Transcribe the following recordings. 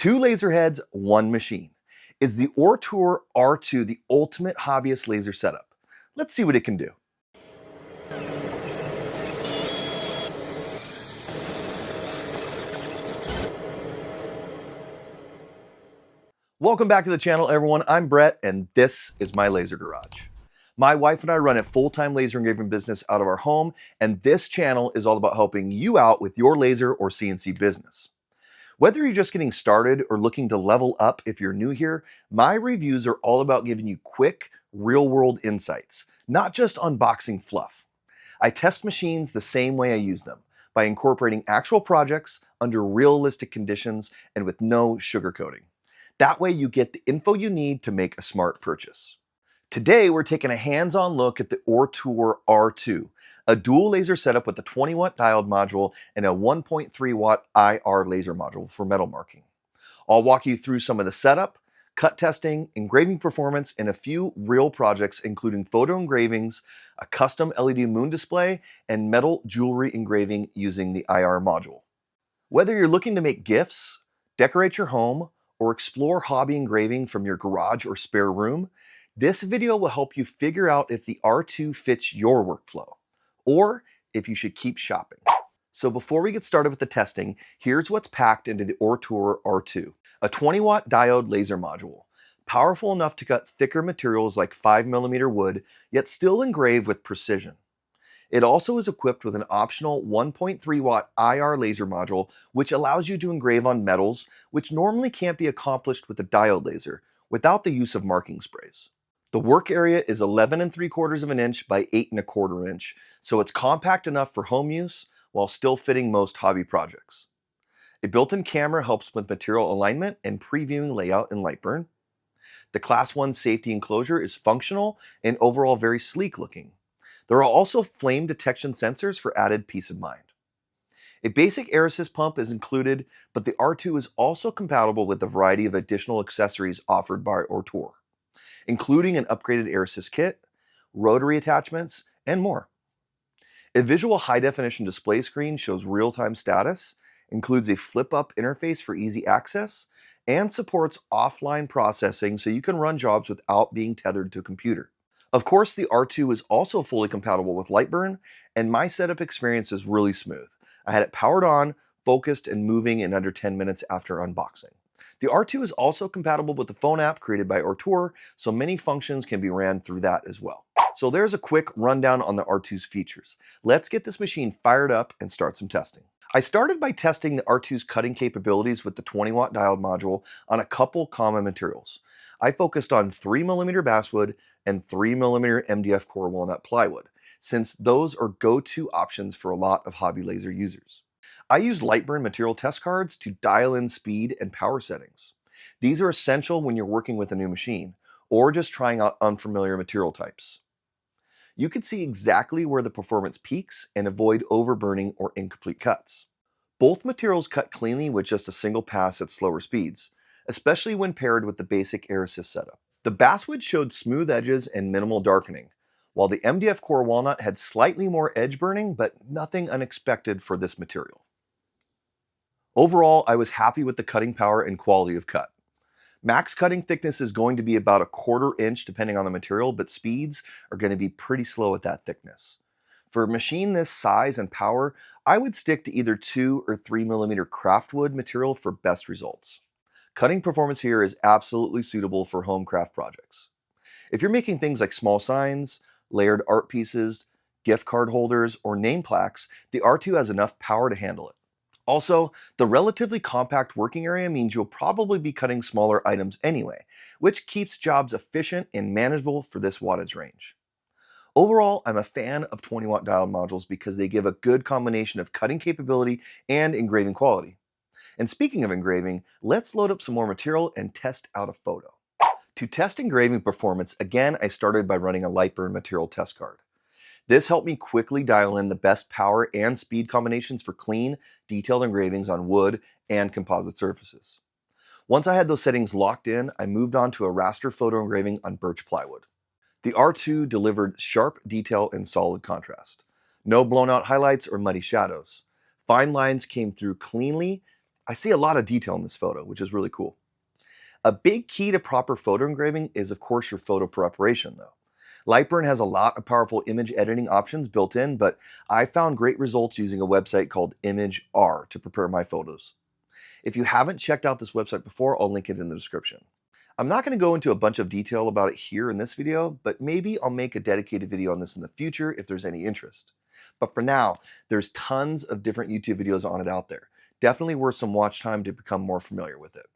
Two laser heads, one machine. Is the Ortur R2 the ultimate hobbyist laser setup? Let's see what it can do. Welcome back to the channel, everyone. I'm Brett, and this is my laser garage. My wife and I run a full-time laser engraving business out of our home, and this channel is all about helping you out with your laser or CNC business. Whether you're just getting started or looking to level up if you're new here, my reviews are all about giving you quick, real-world insights, not just unboxing fluff. I test machines the same way I use them, by incorporating actual projects under realistic conditions and with no sugarcoating. That way you get the info you need to make a smart purchase. Today we're taking a hands-on look at the Ortur R2, a dual laser setup with a 20-watt diode module and a 1.3-watt IR laser module for metal marking. I'll walk you through some of the setup, cut testing, engraving performance, and a few real projects including photo engravings, a custom LED moon display, and metal jewelry engraving using the IR module. Whether you're looking to make gifts, decorate your home, or explore hobby engraving from your garage or spare room, this video will help you figure out if the R2 fits your workflow, or if you should keep shopping. So before we get started with the testing, here's what's packed into the Ortur R2. A 20-watt diode laser module, powerful enough to cut thicker materials like 5mm wood, yet still engrave with precision. It also is equipped with an optional 1.3-watt IR laser module, which allows you to engrave on metals, which normally can't be accomplished with a diode laser, without the use of marking sprays. The work area is 11¾ inch by 8¼ inch, so it's compact enough for home use while still fitting most hobby projects. A built-in camera helps with material alignment and previewing layout in LightBurn. The Class 1 safety enclosure is functional and overall very sleek looking. There are also flame detection sensors for added peace of mind. A basic air assist pump is included, but the R2 is also compatible with a variety of additional accessories offered by Ortur, including an upgraded air assist kit, rotary attachments, and more. A visual high-definition display screen shows real-time status, includes a flip-up interface for easy access, and supports offline processing so you can run jobs without being tethered to a computer. Of course, the R2 is also fully compatible with LightBurn, and my setup experience is really smooth. I had it powered on, focused, and moving in under 10 minutes after unboxing. The R2 is also compatible with the phone app created by Ortur, so many functions can be ran through that as well. So there's a quick rundown on the R2's features. Let's get this machine fired up and start some testing. I started by testing the R2's cutting capabilities with the 20-watt diode module on a couple common materials. I focused on 3mm basswood and 3mm MDF core walnut plywood, since those are go-to options for a lot of hobby laser users. I used LightBurn material test cards to dial in speed and power settings. These are essential when you're working with a new machine, or just trying out unfamiliar material types. You can see exactly where the performance peaks and avoid overburning or incomplete cuts. Both materials cut cleanly with just a single pass at slower speeds, especially when paired with the basic air assist setup. The basswood showed smooth edges and minimal darkening, while the MDF core walnut had slightly more edge burning, but nothing unexpected for this material. Overall, I was happy with the cutting power and quality of cut. Max cutting thickness is going to be about 1/4 inch depending on the material, but speeds are going to be pretty slow at that thickness. For a machine this size and power, I would stick to either 2 or 3mm craftwood material for best results. Cutting performance here is absolutely suitable for home craft projects. If you're making things like small signs, layered art pieces, gift card holders, or name plaques, the R2 has enough power to handle it. Also, the relatively compact working area means you'll probably be cutting smaller items anyway, which keeps jobs efficient and manageable for this wattage range. Overall, I'm a fan of 20-watt diode modules because they give a good combination of cutting capability and engraving quality. And speaking of engraving, let's load up some more material and test out a photo. To test engraving performance, again, I started by running a LightBurn material test card. This helped me quickly dial in the best power and speed combinations for clean, detailed engravings on wood and composite surfaces. Once I had those settings locked in, I moved on to a raster photo engraving on birch plywood. The R2 delivered sharp detail and solid contrast. No blown out highlights or muddy shadows. Fine lines came through cleanly, I see a lot of detail in this photo, which is really cool. A big key to proper photo engraving is, of course, your photo preparation, though. LightBurn has a lot of powerful image editing options built in, but I found great results using a website called LightBurn to prepare my photos. If you haven't checked out this website before, I'll link it in the description. I'm not going to go into a bunch of detail about it here in this video, but maybe I'll make a dedicated video on this in the future if there's any interest. But for now, there's tons of different YouTube videos on it out there. Definitely worth some watch time to become more familiar with it.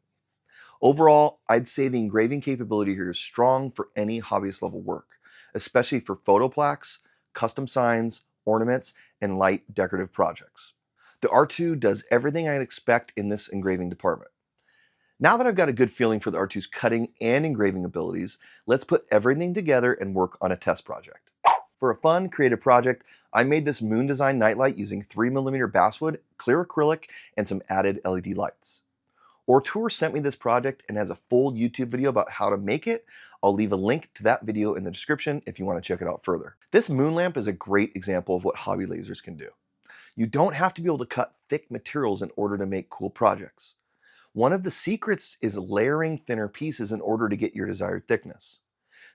Overall, I'd say the engraving capability here is strong for any hobbyist level work, especially for photo plaques, custom signs, ornaments, and light decorative projects. The R2 does everything I'd expect in this engraving department. Now that I've got a good feeling for the R2's cutting and engraving abilities, let's put everything together and work on a test project. For a fun, creative project, I made this moon design nightlight using 3mm basswood, clear acrylic, and some added LED lights. Ortur sent me this project and has a full YouTube video about how to make it. I'll leave a link to that video in the description if you want to check it out further. This moon lamp is a great example of what hobby lasers can do. You don't have to be able to cut thick materials in order to make cool projects. One of the secrets is layering thinner pieces in order to get your desired thickness.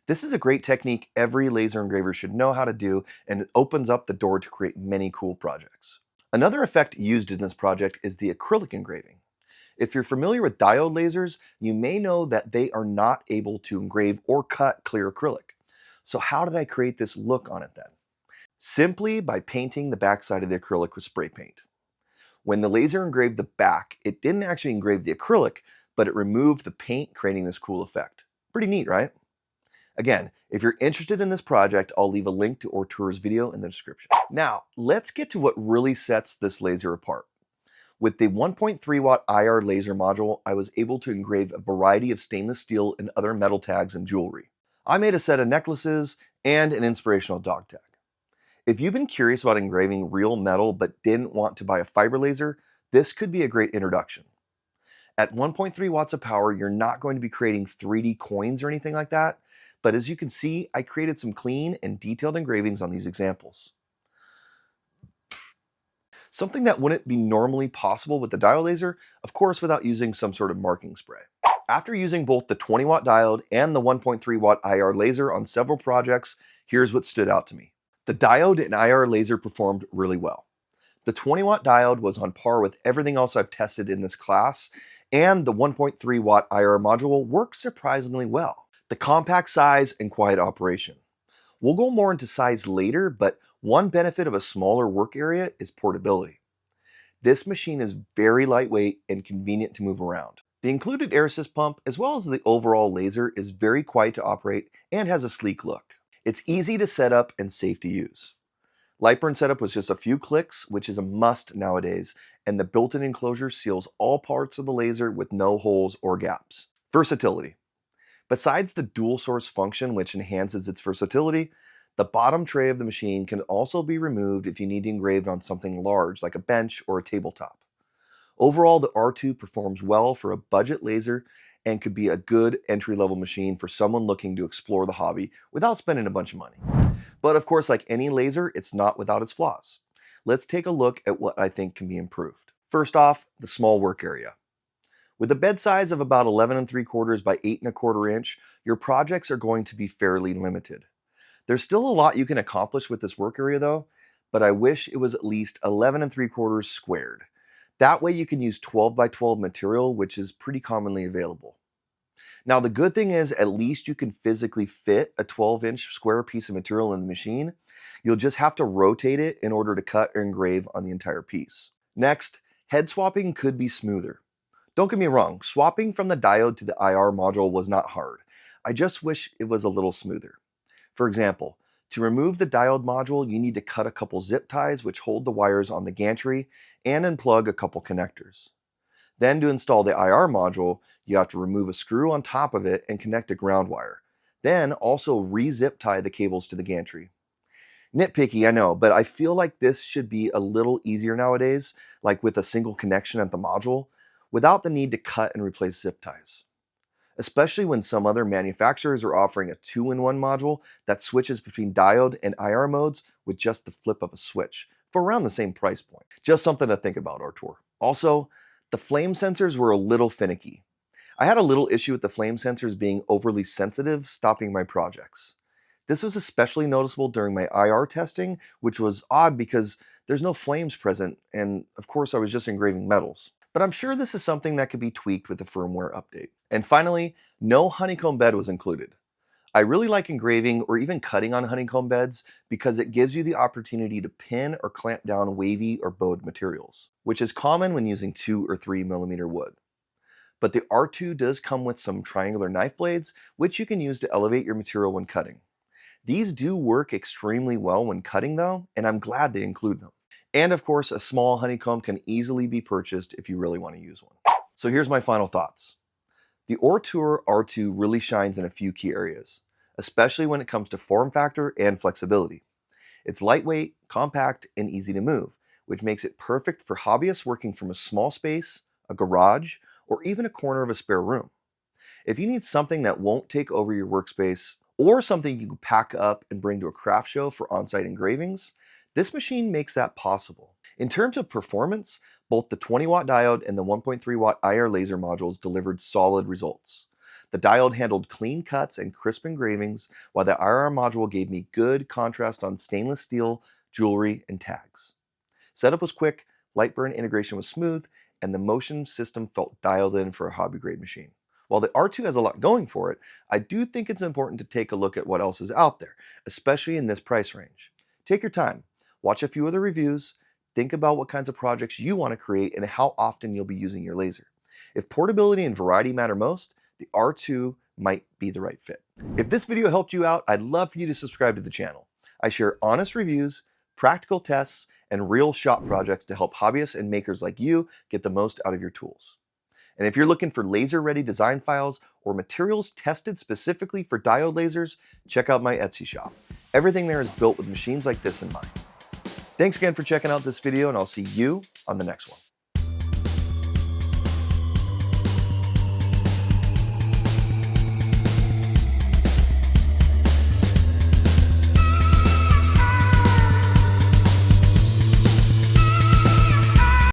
This is a great technique every laser engraver should know how to do, and it opens up the door to create many cool projects. Another effect used in this project is the acrylic engraving. If you're familiar with diode lasers, you may know that they are not able to engrave or cut clear acrylic. So how did I create this look on it then? Simply by painting the backside of the acrylic with spray paint. When the laser engraved the back, it didn't actually engrave the acrylic, but it removed the paint, creating this cool effect. Pretty neat, right? Again, if you're interested in this project, I'll leave a link to Ortur's video in the description. Now, let's get to what really sets this laser apart. With the 1.3 watt IR laser module, I was able to engrave a variety of stainless steel and other metal tags and jewelry. I made a set of necklaces and an inspirational dog tag. If you've been curious about engraving real metal but didn't want to buy a fiber laser, this could be a great introduction. At 1.3 watts of power, you're not going to be creating 3D coins or anything like that, but as you can see, I created some clean and detailed engravings on these examples. Something that wouldn't be normally possible with the diode laser, of course without using some sort of marking spray. After using both the 20 watt diode and the 1.3 watt IR laser on several projects, here's what stood out to me. The diode and IR laser performed really well. The 20 watt diode was on par with everything else I've tested in this class, and the 1.3 watt IR module worked surprisingly well. The compact size and quiet operation. We'll go more into size later, but one benefit of a smaller work area is portability. This machine is very lightweight and convenient to move around. The included air assist pump, as well as the overall laser, is very quiet to operate and has a sleek look. It's easy to set up and safe to use. LightBurn setup was just a few clicks, which is a must nowadays, and the built-in enclosure seals all parts of the laser with no holes or gaps. Versatility. Besides the dual source function, which enhances its versatility, the bottom tray of the machine can also be removed if you need to engrave on something large like a bench or a tabletop. Overall, the R2 performs well for a budget laser and could be a good entry-level machine for someone looking to explore the hobby without spending a bunch of money. But of course, like any laser, it's not without its flaws. Let's take a look at what I think can be improved. First off, the small work area. With a bed size of about 11 3/4 by 8 1/4 inch, your projects are going to be fairly limited. There's still a lot you can accomplish with this work area though, but I wish it was at least 11 3/4 squared. That way you can use 12 by 12 material, which is pretty commonly available. Now the good thing is at least you can physically fit a 12-inch square piece of material in the machine. You'll just have to rotate it in order to cut or engrave on the entire piece. Next, head swapping could be smoother. Don't get me wrong, swapping from the diode to the IR module was not hard. I just wish it was a little smoother. For example, to remove the diode module, you need to cut a couple zip ties which hold the wires on the gantry and unplug a couple connectors. Then to install the IR module, you have to remove a screw on top of it and connect a ground wire. Then also re-zip tie the cables to the gantry. Nitpicky, I know, but I feel like this should be a little easier nowadays, like with a single connection at the module, without the need to cut and replace zip ties. Especially when some other manufacturers are offering a 2-in-1 module that switches between diode and IR modes with just the flip of a switch for around the same price point. Just something to think about, Ortur. Also, The flame sensors were a little finicky. I had a little issue with the flame sensors being overly sensitive, stopping my projects. This was especially noticeable during my IR testing, which was odd because there's no flames present, and of course I was just engraving metals. But I'm sure this is something that could be tweaked with the firmware update. And finally, no honeycomb bed was included. I really like engraving or even cutting on honeycomb beds because it gives you the opportunity to pin or clamp down wavy or bowed materials, which is common when using 2 or 3 millimeter wood. But the R2 does come with some triangular knife blades, which you can use to elevate your material when cutting. These do work extremely well when cutting though, and I'm glad they include them. And of course, a small honeycomb can easily be purchased if you really want to use one. So here's my final thoughts. The Ortur R2 really shines in a few key areas, especially when it comes to form factor and flexibility. It's lightweight, compact, and easy to move, which makes it perfect for hobbyists working from a small space, a garage, or even a corner of a spare room. If you need something that won't take over your workspace, or something you can pack up and bring to a craft show for on-site engravings, this machine makes that possible. In terms of performance, both the 20-watt diode and the 1.3-watt IR laser modules delivered solid results. The diode handled clean cuts and crisp engravings, while the IR module gave me good contrast on stainless steel, jewelry, and tags. Setup was quick, LightBurn integration was smooth, and the motion system felt dialed in for a hobby-grade machine. While the R2 has a lot going for it, I do think it's important to take a look at what else is out there, especially in this price range. Take your time, watch a few other reviews, think about what kinds of projects you want to create and how often you'll be using your laser. If portability and variety matter most, the R2 might be the right fit. If this video helped you out, I'd love for you to subscribe to the channel. I share honest reviews, practical tests, and real shop projects to help hobbyists and makers like you get the most out of your tools. And if you're looking for laser-ready design files or materials tested specifically for diode lasers, check out my Etsy shop. Everything there is built with machines like this in mind. Thanks again for checking out this video, and I'll see you on the next one.